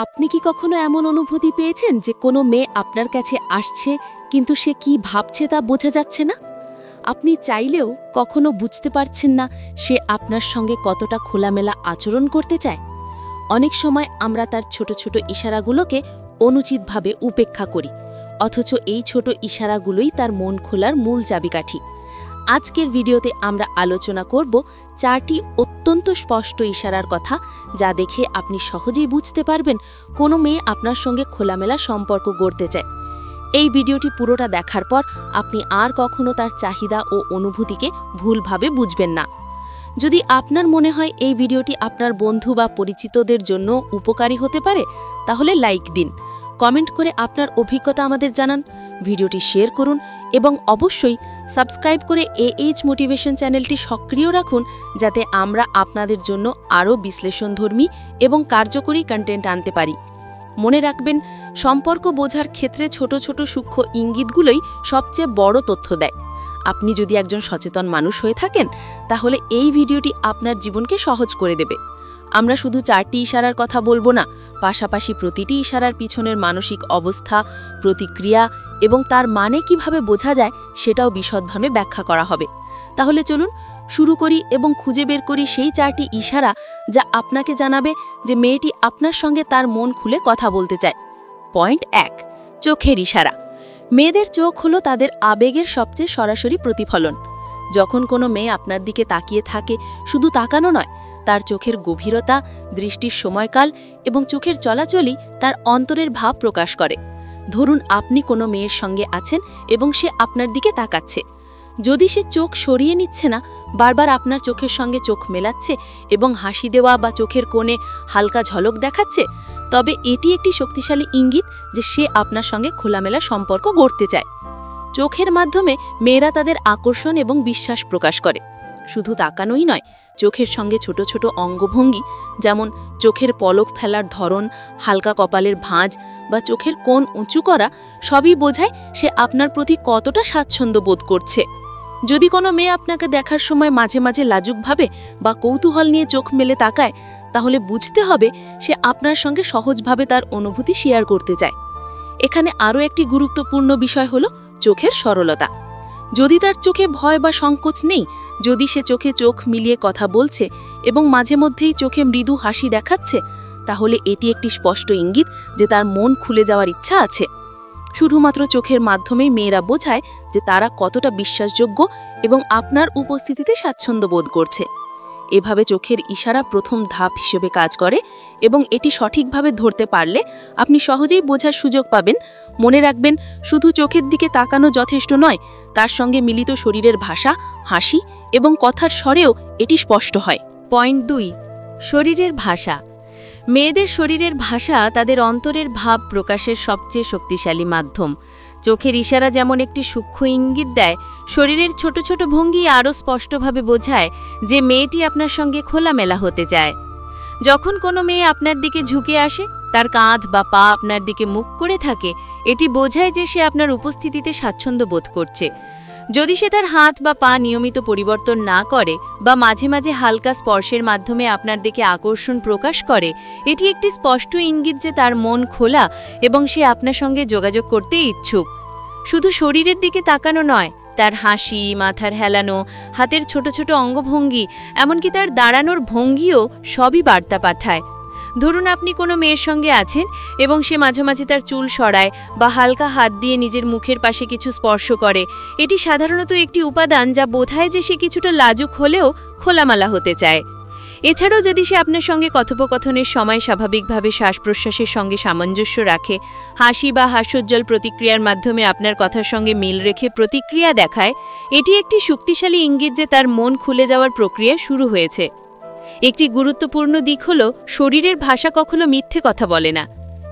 আপনি কি কখনো এমন অনুভূতি পেয়েছেন যে কোনো মেয়ে আপনার কাছে আসছে কিন্তু সে কি ভাবছে তা বোঝা যাচ্ছে না? আপনি চাইলেও কখনো বুঝতে পারছেন না সে আপনার সঙ্গে কতটা খোলামেলা আচরণ করতে চায়। অনেক সময় আমরা তার ছোট ছোট ইশারাগুলোকে অনুচিতভাবে উপেক্ষা করি, অথচ এই ছোট ইশারাগুলোই তার মন খোলার মূল চাবিকাঠি। আজকের ভিডিওতে আমরা আলোচনা করব 4টি অত্যন্ত স্পষ্ট ইশারার কথা, যা দেখে আপনি সহজেই বুঝতে পারবেন কোনো মেয়ে আপনার সঙ্গে খোলামেলা সম্পর্ক গড়তে চায়। এই ভিডিওটি পুরোটা দেখার পর আপনি আর কখনো তার চাহিদা ও অনুভূতিকে ভুলভাবে বুঝবেন না। যদি আপনার মনে হয় এই ভিডিওটি আপনার বন্ধু বা পরিচিতদের জন্য উপকারী হতে পারে, তাহলে লাইক দিন, কমেন্ট করে আপনার অভিজ্ঞতা আমাদের জানান, ভিডিওটি শেয়ার করুন এবং অবশ্যই সাবস্ক্রাইব করে AH মোটিভেশন চ্যানেলটি সক্রিয় রাখুন, যাতে আমরা আপনাদের জন্য আরও বিশ্লেষণধর্মী এবং কার্যকরী কন্টেন্ট আনতে পারি। মনে রাখবেন, সম্পর্ক বোঝার ক্ষেত্রে ছোট ছোট সূক্ষ্ম ইঙ্গিতগুলোই সবচেয়ে বড় তথ্য দেয়। আপনি যদি একজন সচেতন মানুষ হয়ে থাকেন, তাহলে এই ভিডিওটি আপনার জীবনকে সহজ করে দেবে। আমরা শুধু 4টি ইশারার কথা বলবো না, পাশাপাশি প্রতিটি ইশারার পিছনের মানসিক অবস্থা, প্রতিক্রিয়া এবং তার মানে কিভাবে বোঝা যায় সেটাও বিশদভাবে ব্যাখ্যা করা হবে। তাহলে চলুন শুরু করি এবং খুঁজে বের করি সেই 4টি ইশারা যা আপনাকে জানাবে যে মেয়েটি আপনার সঙ্গে তার মন খুলে কথা বলতে চায়। পয়েন্ট 1, চোখের ইশারা। মেয়েদের চোখ হলো তাদের আবেগের সবচেয়ে সরাসরি প্রতিফলন। যখন কোনো মেয়ে আপনার দিকে তাকিয়ে থাকে, শুধু তাকানো নয়, তার চোখের গভীরতা, দৃষ্টির সময়কাল এবং চোখের চলাচলই তার অন্তরের ভাব প্রকাশ করে। ধরুন আপনি কোনো মেয়ের সঙ্গে আছেন এবং সে আপনার দিকে তাকাচ্ছে। যদি সে চোখ সরিয়ে নিচ্ছে না, বারবার আপনার চোখের সঙ্গে চোখ মেলাচ্ছে এবং হাসি দেওয়া বা চোখের কোণে হালকা ঝলক দেখাচ্ছে, তবে এটি একটি শক্তিশালী ইঙ্গিত যে সে আপনার সঙ্গে খোলামেলা সম্পর্ক গড়তে চায়। চোখের মাধ্যমে মেয়েরা তাদের আকর্ষণ এবং বিশ্বাস প্রকাশ করে। শুধু তাকানোই নয়, চোখের সঙ্গে ছোট ছোট অঙ্গভঙ্গি, যেমন চোখের পলক ফেলার ধরন, হালকা কপালের ভাঁজ বা চোখের কোণ উঁচু করা, সবই বোঝায় সে আপনার প্রতি কতটা স্বাচ্ছন্দ্য বোধ করছে। যদি কোনো মেয়ে আপনাকে দেখার সময় মাঝে মাঝে লাজুকভাবে বা কৌতূহল নিয়ে চোখ মেলে তাকায়, তাহলে বুঝতে হবে সে আপনার সঙ্গে সহজভাবে তার অনুভূতি শেয়ার করতে চায়। এখানে আরও একটি গুরুত্বপূর্ণ বিষয় হলো চোখের সরলতা। যদি তার চোখে ভয় বা সংকোচ নেই, যদি সে চোখে চোখ মিলিয়ে কথা বলছে এবং মাঝে মধ্যেই চোখে মৃদু হাসি দেখাচ্ছে, তাহলে এটি একটি স্পষ্ট ইঙ্গিত যে তার মন খুলে যাওয়ার ইচ্ছা আছে। শুধুমাত্র চোখের মাধ্যমেই মেয়েরা বোঝায় যে তারা কতটা বিশ্বাসযোগ্য এবং আপনার উপস্থিতিতে স্বাচ্ছন্দ্য বোধ করছে। এভাবে চোখের ইশারা প্রথম ধাপ হিসেবে কাজ করে এবং এটি সঠিকভাবে ধরতে পারলে আপনি সহজেই বোঝার সুযোগ পাবেন। মনে রাখবেন, শুধু চোখের দিকে তাকানো যথেষ্ট নয়, তার সঙ্গে মিলিত শরীরের ভাষা, হাসি এবং কথার স্বরেও এটি স্পষ্ট হয়। পয়েন্ট 2, শরীরের ভাষা। মেয়েদের শরীরের ভাষা তাদের অন্তরের ভাব প্রকাশের সবচেয়ে শক্তিশালী মাধ্যম। চোখের ইশারা যেমন একটি সূক্ষ্ম ইঙ্গিত দেয়, শরীরের ছোট ছোট ভঙ্গি আরও স্পষ্টভাবে বোঝায় যে মেয়েটি আপনার সঙ্গে খোলামেলা হতে চায়। যখন কোনো মেয়ে আপনার দিকে ঝুঁকে আসে, তার কাঁধ বা পা আপনার দিকে মুখ করে থাকে, এটি বোঝায় যে সে আপনার উপস্থিতিতে স্বাচ্ছন্দ্য বোধ করছে। যদি সে তার হাত বা পা নিয়মিত পরিবর্তন না করে বা মাঝে মাঝে হালকা স্পর্শের মাধ্যমে আপনার দিকে আকর্ষণ প্রকাশ করে, এটি একটি স্পষ্ট ইঙ্গিত যে তার মন খোলা এবং সে আপনার সঙ্গে যোগাযোগ করতে ইচ্ছুক। শুধু শরীরের দিকে তাকানো নয়, তার হাসি, মাথার হেলানো, হাতের ছোট ছোট অঙ্গভঙ্গি, এমনকি তার দাঁড়ানোর ভঙ্গিও সবই বার্তা পাঠায়। ধরুন আপনি কোনো মেয়ের সঙ্গে আছেন এবং সে মাঝে মাঝে তার চুল সরায় বা হালকা হাত দিয়ে নিজের মুখের পাশে কিছু স্পর্শ করে। এটি সাধারণত একটি উপাদান যা বোঝায় যে সে কিছুটা লাজুক হলেও খোলামেলা হতে চায়। এছাড়াও যদি সে আপনার সঙ্গে কথোপকথনের সময় স্বাভাবিকভাবে শ্বাস প্রশ্বাসের সঙ্গে সামঞ্জস্য রাখে, হাসি বা হাস্যোজ্জ্বল প্রতিক্রিয়ার মাধ্যমে আপনার কথার সঙ্গে মিল রেখে প্রতিক্রিয়া দেখায়, এটি একটি শক্তিশালী ইঙ্গিত যে তার মন খুলে যাওয়ার প্রক্রিয়া শুরু হয়েছে। একটি গুরুত্বপূর্ণ দিক হল, শরীরের ভাষা কখনো মিথ্যে কথা বলে না।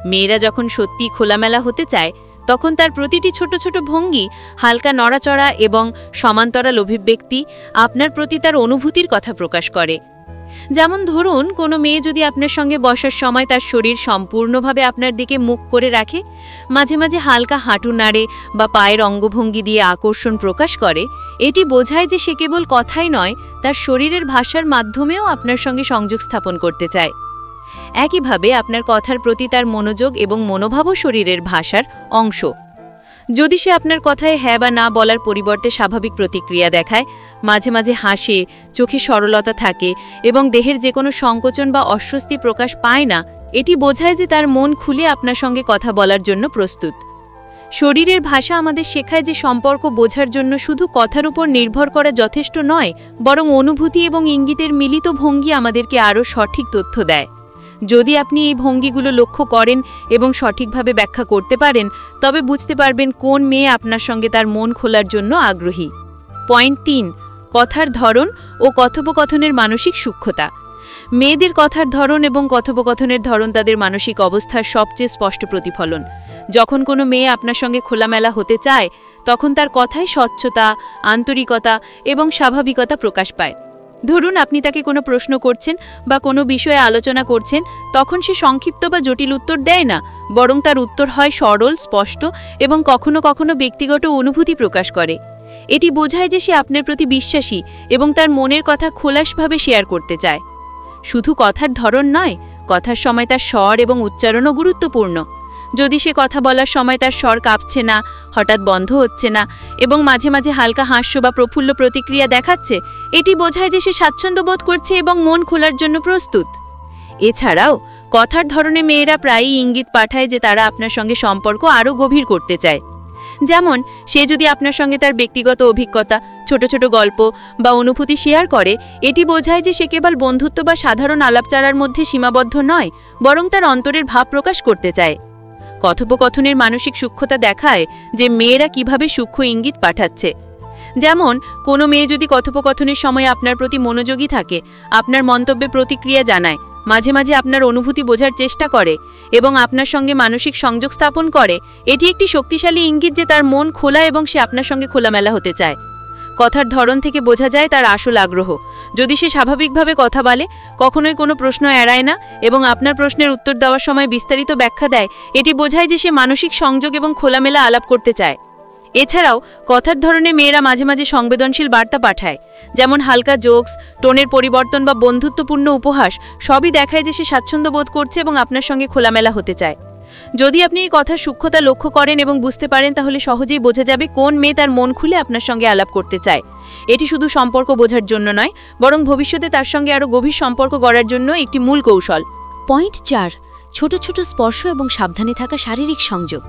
মেয়েরা যখন সত্যি খোলামেলা হতে চায়, তখন তার প্রতিটি ছোট ছোট ভঙ্গি, হালকা নড়াচড়া এবং সমান্তরাল অভিব্যক্তি আপনার প্রতি তার অনুভূতির কথা প্রকাশ করে। যেমন ধরুন, কোনো মেয়ে যদি আপনার সঙ্গে বসার সময় তার শরীর সম্পূর্ণভাবে আপনার দিকে মুখ করে রাখে, মাঝে মাঝে হালকা হাঁটু নাড়ে বা পায়ের অঙ্গভঙ্গি দিয়ে আকর্ষণ প্রকাশ করে, এটি বোঝায় যে সে কেবল কথাই নয়, তার শরীরের ভাষার মাধ্যমেও আপনার সঙ্গে সংযোগ স্থাপন করতে চায়। একইভাবে আপনার কথার প্রতি তার মনোযোগ এবং মনোভাবও শরীরের ভাষার অংশ। যদি সে আপনার কথায় হ্যাঁ বা না বলার পরিবর্তে স্বাভাবিক প্রতিক্রিয়া দেখায়, মাঝে মাঝে হাসে, চোখে সরলতা থাকে এবং দেহের যে কোনো সংকোচন বা অস্বস্তি প্রকাশ পায় না, এটি বোঝায় যে তার মন খুলে আপনার সঙ্গে কথা বলার জন্য প্রস্তুত। শরীরের ভাষা আমাদের শেখায় যে সম্পর্ক বোঝার জন্য শুধু কথার উপর নির্ভর করা যথেষ্ট নয়, বরং অনুভূতি এবং ইঙ্গিতের মিলিত ভঙ্গি আমাদেরকে আরও সঠিক তথ্য দেয়। যদি আপনি এই ভঙ্গিগুলো লক্ষ্য করেন এবং সঠিকভাবে ব্যাখ্যা করতে পারেন, তবে বুঝতে পারবেন কোন মেয়ে আপনার সঙ্গে তার মন খোলার জন্য আগ্রহী। পয়েন্ট ৩, কথার ধরন ও কথোপকথনের মানসিক সূক্ষ্মতা। মেয়েদের কথার ধরন এবং কথোপকথনের ধরন তাদের মানসিক অবস্থার সবচেয়ে স্পষ্ট প্রতিফলন। যখন কোনো মেয়ে আপনার সঙ্গে খোলামেলা হতে চায়, তখন তার কথায় স্বচ্ছতা, আন্তরিকতা এবং স্বাভাবিকতা প্রকাশ পায়। ধরুন আপনি তাকে কোনো প্রশ্ন করছেন বা কোনো বিষয়ে আলোচনা করছেন, তখন সে সংক্ষিপ্ত বা জটিল উত্তর দেয় না, বরং তার উত্তর হয় সরল, স্পষ্ট এবং কখনো কখনো ব্যক্তিগত অনুভূতি প্রকাশ করে। এটি বোঝায় যে সে আপনার প্রতি বিশ্বাসী এবং তার মনের কথা খোলাসভাবে শেয়ার করতে চায়। শুধু কথার ধরন নয়, কথার সময় তার স্বর এবং উচ্চারণও গুরুত্বপূর্ণ। যদি সে কথা বলার সময় তার স্বর কাঁপছে না, হঠাৎ বন্ধ হচ্ছে না এবং মাঝে মাঝে হালকা হাস্য বা প্রফুল্ল প্রতিক্রিয়া দেখাচ্ছে, এটি বোঝায় যে সে স্বাচ্ছন্দ্য বোধ করছে এবং মন খোলার জন্য প্রস্তুত। এছাড়াও কথার ধরনে মেয়েরা প্রায়ই ইঙ্গিত পাঠায় যে তারা আপনার সঙ্গে সম্পর্ক আরও গভীর করতে চায়। যেমন সে যদি আপনার সঙ্গে তার ব্যক্তিগত অভিজ্ঞতা, ছোট ছোট গল্প বা অনুভূতি শেয়ার করে, এটি বোঝায় যে সে কেবল বন্ধুত্ব বা সাধারণ আলাপচারার মধ্যে সীমাবদ্ধ নয়, বরং তার অন্তরের ভাব প্রকাশ করতে চায়। কথোপকথনের মানসিক সূক্ষ্মতা দেখায় যে মেয়েরা কিভাবে সূক্ষ্ম ইঙ্গিত পাঠাচ্ছে। যেমন কোনো মেয়ে যদি কথোপকথনের সময় আপনার প্রতি মনোযোগী থাকে, আপনার মন্তব্যে প্রতিক্রিয়া জানায়, মাঝে মাঝে আপনার অনুভূতি বোঝার চেষ্টা করে এবং আপনার সঙ্গে মানসিক সংযোগ স্থাপন করে, এটি একটি শক্তিশালী ইঙ্গিত যে তার মন খোলা এবং সে আপনার সঙ্গে খোলামেলা হতে চায়। কথার ধরন থেকে বোঝা যায় তার আসল আগ্রহ। যদি সে স্বাভাবিকভাবে কথা বলে, কখনোই কোনো প্রশ্ন এড়ায় না এবং আপনার প্রশ্নের উত্তর দেওয়ার সময় বিস্তারিত ব্যাখ্যা দেয়, এটি বোঝায় যে সে মানসিক সংযোগ এবং খোলামেলা আলাপ করতে চায়। এছাড়াও কথার ধরনে মেয়েরা মাঝে মাঝে সংবেদনশীল বার্তা পাঠায়, যেমন হালকা জোকস, টোনের পরিবর্তন বা বন্ধুত্বপূর্ণ উপহাস, সবই দেখায় যে সে স্বাচ্ছন্দ্য বোধ করছে এবং আপনার সঙ্গে খোলামেলা হতে চায়। যদি আপনি এই কথার সূক্ষ্মতা লক্ষ্য করেন এবং বুঝতে পারেন, তাহলে সহজেই বোঝা যাবে কোন মেয়ে তার মন খুলে আপনার সঙ্গে আলাপ করতে চায়। এটি শুধু সম্পর্ক বোঝার জন্য নয়, বরং ভবিষ্যতে তার সঙ্গে আরও গভীর সম্পর্ক গড়ার জন্য একটি মূল কৌশল। পয়েন্ট ৪, ছোট ছোট স্পর্শ এবং সাবধানে থাকা শারীরিক সংযোগ।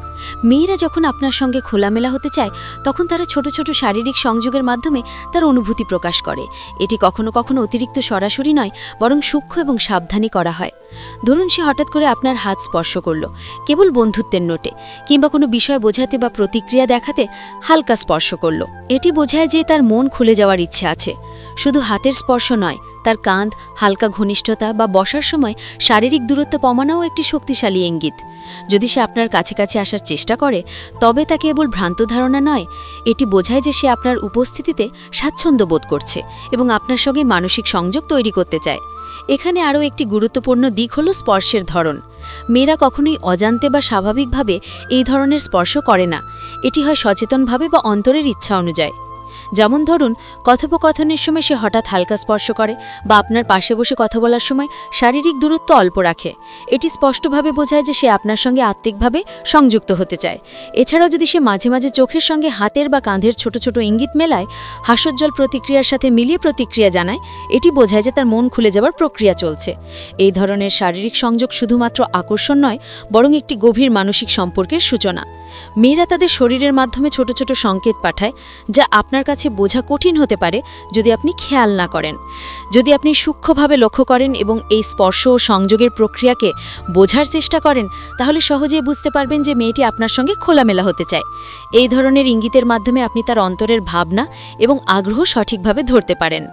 মেয়েরা যখন আপনার সঙ্গে খোলামেলা হতে চায়, তখন তারা ছোট ছোট শারীরিক সংযোগের মাধ্যমে তার অনুভূতি প্রকাশ করে। এটি কখনো কখনো অতিরিক্ত সরাসরি নয়, বরং সূক্ষ্ম এবং সাবধানে করা হয়। ধরুন সে হঠাৎ করে আপনার হাত স্পর্শ করল, কেবল বন্ধুত্বের নোটে, কিংবা কোনো বিষয় বোঝাতে বা প্রতিক্রিয়া দেখাতে হালকা স্পর্শ করল। এটি বোঝায় যে তার মন খুলে যাওয়ার ইচ্ছে আছে। শুধু হাতের স্পর্শ নয়, তার কাঁধ, হালকা ঘনিষ্ঠতা বা বসার সময় শারীরিক দূরত্ব কমানোও একটি শক্তিশালী ইঙ্গিত। যদি সে আপনার কাছে কাছে আসার চেষ্টা করে, তবে তা কেবল ভ্রান্ত ধারণা নয়, এটি বোঝায় যে সে আপনার উপস্থিতিতে স্বাচ্ছন্দ্য বোধ করছে এবং আপনার সঙ্গে মানসিক সংযোগ তৈরি করতে চায়। এখানে আরও একটি গুরুত্বপূর্ণ দিক হল স্পর্শের ধরন। মেয়েরা কখনোই অজান্তে বা স্বাভাবিকভাবে এই ধরনের স্পর্শ করে না। এটি হয় সচেতনভাবে বা অন্তরের ইচ্ছা অনুযায়ী। যেমন ধরুন কথোপকথনের সময় সে হঠাৎ হালকা স্পর্শ করে বা আপনার পাশে বসে কথা বলার সময় শারীরিক দূরত্ব অল্প রাখে। এটি স্পষ্টভাবে বোঝায় যে সে আপনার সঙ্গে আত্মিকভাবে সংযুক্ত হতে চায়। এছাড়াও যদি সে মাঝে মাঝে চোখের সঙ্গে হাতের বা কাঁধের ছোট ছোট ইঙ্গিত মেলায়, হাস্যোজ্জ্বল প্রতিক্রিয়ার সাথে মিলিয়ে প্রতিক্রিয়া জানায়, এটি বোঝায় যে তার মন খুলে যাওয়ার প্রক্রিয়া চলছে। এই ধরনের শারীরিক সংযোগ শুধুমাত্র আকর্ষণ নয়, বরং একটি গভীর মানসিক সম্পর্কের সূচনা। মেয়েরা তাদের শরীরের মাধ্যমে ছোট ছোট সংকেত পাঠায়, যা আপনার কাছে বোঝা কঠিন হতে পারে যদি আপনি খেয়াল না করেন। যদি আপনি সূক্ষ্মভাবে লক্ষ্য করেন এবং এই স্পর্শ ও সংযোগের প্রক্রিয়াকে বোঝার চেষ্টা করেন, তাহলে সহজেই বুঝতে পারবেন যে মেয়েটি আপনার সঙ্গে খোলামেলা হতে চায়। এই ধরনের ইঙ্গিতের মাধ্যমে আপনি তার অন্তরের ভাবনা এবং আগ্রহ সঠিকভাবে ধরতে পারেন।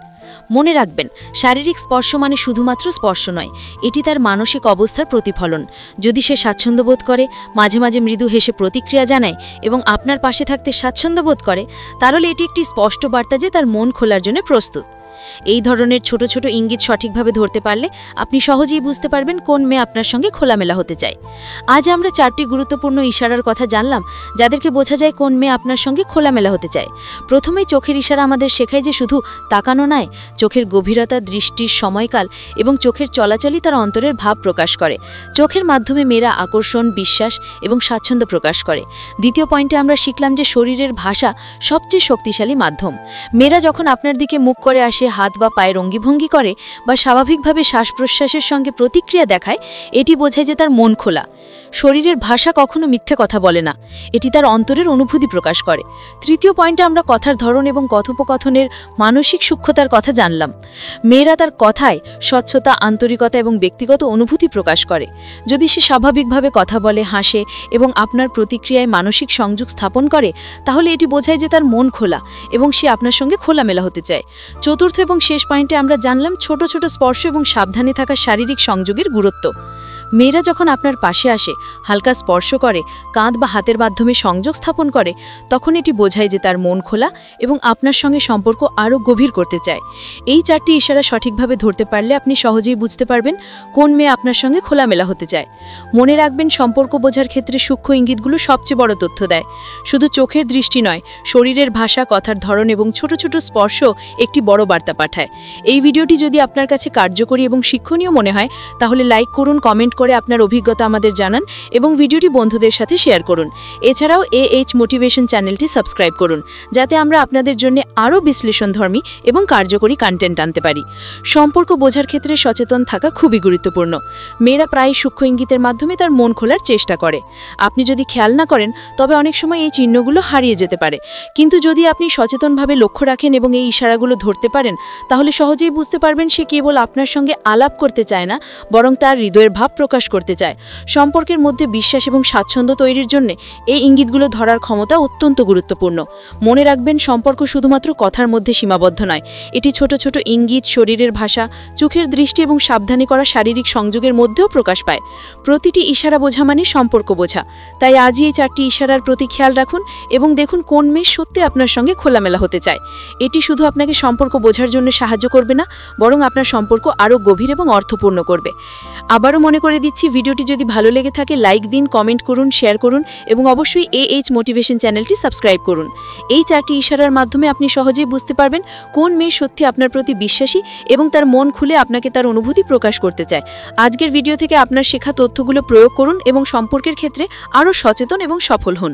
মনে রাখবেন, শারীরিক স্পর্শ মানে শুধুমাত্র স্পর্শ নয়, এটি তার মানসিক অবস্থার প্রতিফলন। যদি সে স্বাচ্ছন্দ্য বোধ করে, মাঝে মাঝে মৃদু হেসে প্রতিক্রিয়া জানায় এবং আপনার পাশে থাকতে স্বাচ্ছন্দ্য বোধ করে, তাহলে এটি একটি স্পষ্ট বার্তা যে তার মন খোলার জন্য প্রস্তুত। এই ধরনের ছোট ছোট ইঙ্গিত সঠিকভাবে ধরতে পারলে আপনি সহজেই বুঝতে পারবেন কোন মেয়ে আপনার সঙ্গে খোলামেলা হতে চায়। আজ আমরা 4টি গুরুত্বপূর্ণ ইশারার কথা জানলাম, যাদেরকে বোঝা যায় কোন মেয়ে আপনার সঙ্গে খোলামেলা হতে চায়। প্রথমেই চোখের ইশারা আমাদের শেখায় যে শুধু তাকানো নয়, চোখের গভীরতা, দৃষ্টির সময়কাল এবং চোখের চলাচলই তার অন্তরের ভাব প্রকাশ করে। চোখের মাধ্যমে মেয়েরা আকর্ষণ, বিশ্বাস এবং স্বাচ্ছন্দ্য প্রকাশ করে। দ্বিতীয় পয়েন্টে আমরা শিখলাম যে শরীরের ভাষা সবচেয়ে শক্তিশালী মাধ্যম। মেয়েরা যখন আপনার দিকে মুখ করে আসে, হাত বা পায়ের অঙ্গিভঙ্গি করে বা স্বাভাবিকভাবে শ্বাস প্রশ্বাসের সঙ্গে প্রতিক্রিয়া দেখায়, এটি বোঝায় যে তার মন খোলা। শরীরের ভাষা কখনো মিথ্যে কথা বলে না, এটি তার অন্তরের অনুভূতি প্রকাশ করে। তৃতীয় পয়েন্টে আমরা কথার ধরন এবং কথোপকথনের মানসিক সূক্ষ্মতার কথা জানলাম। মেয়েরা তার কথায় স্বচ্ছতা, আন্তরিকতা এবং ব্যক্তিগত অনুভূতি প্রকাশ করে। যদি সে স্বাভাবিকভাবে কথা বলে, হাসে এবং আপনার প্রতিক্রিয়ায় মানসিক সংযোগ স্থাপন করে, তাহলে এটি বোঝায় যে তার মন খোলা এবং সে আপনার সঙ্গে খোলামেলা হতে চায়। চতুর্থ এবং শেষ পয়েন্টে আমরা জানলাম ছোট ছোট স্পর্শ এবং সাবধানে থাকা শারীরিক সংযোগের গুরুত্ব। মেয়েরা যখন আপনার পাশে আসে, হালকা স্পর্শ করে, কাঁধ বা হাতের মাধ্যমে সংযোগ স্থাপন করে, তখন এটি বোঝায় যে তার মন খোলা এবং আপনার সঙ্গে সম্পর্ক আরও গভীর করতে চায়। এই 4টি ইশারা সঠিকভাবে ধরতে পারলে আপনি সহজেই বুঝতে পারবেন কোন মেয়ে আপনার সঙ্গে খোলামেলা হতে চায়। মনে রাখবেন, সম্পর্ক বোঝার ক্ষেত্রে সূক্ষ্ম ইঙ্গিতগুলো সবচেয়ে বড় তথ্য দেয়। শুধু চোখের দৃষ্টি নয়, শরীরের ভাষা, কথার ধরন এবং ছোট ছোট স্পর্শ একটি বড় বার্তা পাঠায়। এই ভিডিওটি যদি আপনার কাছে কার্যকরী এবং শিক্ষণীয় মনে হয়, তাহলে লাইক করুন, কমেন্ট করে আপনার অভিজ্ঞতা আমাদের জানান এবং ভিডিওটি বন্ধুদের সাথে শেয়ার করুন। এছাড়াও AH মোটিভেশন চ্যানেলটি সাবস্ক্রাইব করুন, যাতে আমরা আপনাদের জন্য আরও বিশ্লেষণধর্মী এবং কার্যকরী কন্টেন্ট আনতে পারি। সম্পর্ক বোঝার ক্ষেত্রে সচেতন থাকা খুবই গুরুত্বপূর্ণ। মেয়েরা প্রায় সূক্ষ্ম ইঙ্গিতের মাধ্যমে তার মন খোলার চেষ্টা করে। আপনি যদি খেয়াল না করেন, তবে অনেক সময় এই চিহ্নগুলো হারিয়ে যেতে পারে। কিন্তু যদি আপনি সচেতনভাবে লক্ষ্য রাখেন এবং এই ইশারাগুলো ধরতে পারেন, তাহলে সহজেই বুঝতে পারবেন সে কেবল আপনার সঙ্গে আলাপ করতে চায় না, বরং তার হৃদয়ের ভাব প্রকাশ করতে চায়। সম্পর্কের মধ্যে বিশ্বাস এবং স্বাচ্ছন্দ্য তৈরির জন্য এই ইঙ্গিতগুলো ধরার ক্ষমতা অত্যন্ত গুরুত্বপূর্ণ। মনে রাখবেন, সম্পর্ক শুধুমাত্র কথার মধ্যে সীমাবদ্ধ নয়, এটি ছোট ছোট ইঙ্গিত, শরীরের ভাষা, চোখের দৃষ্টি এবং সাবধানে করা শারীরিক সংযোগের মধ্যেও প্রকাশ পায়। প্রতিটি ইশারা বোঝা মানে সম্পর্ক বোঝা। তাই আজই এই 4টি ইশারার প্রতি খেয়াল রাখুন এবং দেখুন কোন মেয়ে সত্যি আপনার সঙ্গে খোলামেলা হতে চায়। এটি শুধু আপনাকে সম্পর্ক বোঝার জন্য সাহায্য করবে না, বরং আপনার সম্পর্ক আরও গভীর এবং অর্থপূর্ণ করবে। আবারও মনে করে দিচ্ছি, ভিডিওটি যদি ভালো লেগে থাকে লাইক দিন, কমেন্ট করুন, শেয়ার করুন এবং অবশ্যই AH মোটিভেশন চ্যানেলটি সাবস্ক্রাইব করুন। এই 4টি ইশারার মাধ্যমে আপনি সহজেই বুঝতে পারবেন কোন মেয়ে সত্যি আপনার প্রতি বিশ্বাসী এবং তার মন খুলে আপনাকে তার অনুভূতি প্রকাশ করতে চায়। আজকের ভিডিও থেকে আপনার শেখা তথ্যগুলো প্রয়োগ করুন এবং সম্পর্কের ক্ষেত্রে আরও সচেতন এবং সফল হন।